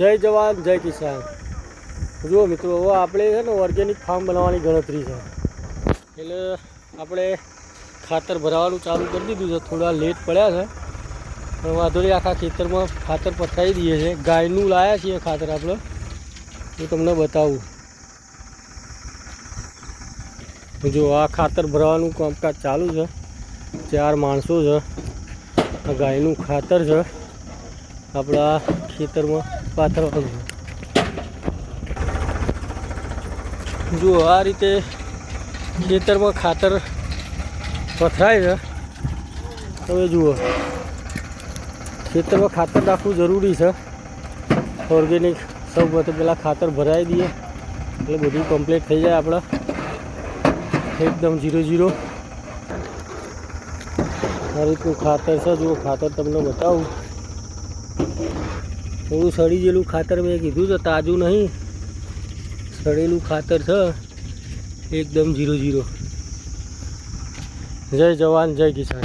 જય જવાન જય કિસાન। જુઓ મિત્રો, હવે આપણે છે ને ઓર્ગેનિક ફાર્મ બનાવવાની ગણતરી છે, એટલે આપણે ખાતર ભરાવાનું ચાલુ કરી દીધું છે। થોડા લેટ પડ્યા છે પણ વાંધો નહીં, આખા ખેતરમાં ખાતર પથરાઈ દઈએ છીએ। ગાયનું લાવ્યા છીએ ખાતર આપણે, હું તમને બતાવું। જો આ ખાતર ભરવાનું કામકાજ ચાલુ છે, 4 માણસો છે। આ ગાયનું ખાતર છે, આપણા ખેતરમાં પાથરવાનું છે। જુઓ આ રીતે ખેતરમાં ખાતર પથરાય છે। હવે જુઓ, ખેતરમાં ખાતર નાખવું જરૂરી છે ઓર્ગેનિક। સૌ પ્રથમ પહેલાં ખાતર ભરાઈ દઈએ એટલે બધું કમ્પ્લીટ થઈ જાય આપણા એકદમ 0-0। આ રીતનું ખાતર છે। જુઓ ખાતર તમને બતાવું, થોડું સડી ગયેલું ખાતર મેં કીધું છે, તાજું નહીં, સડેલું ખાતર છે, એકદમ 0-0। જય જવાન જય કિસાન।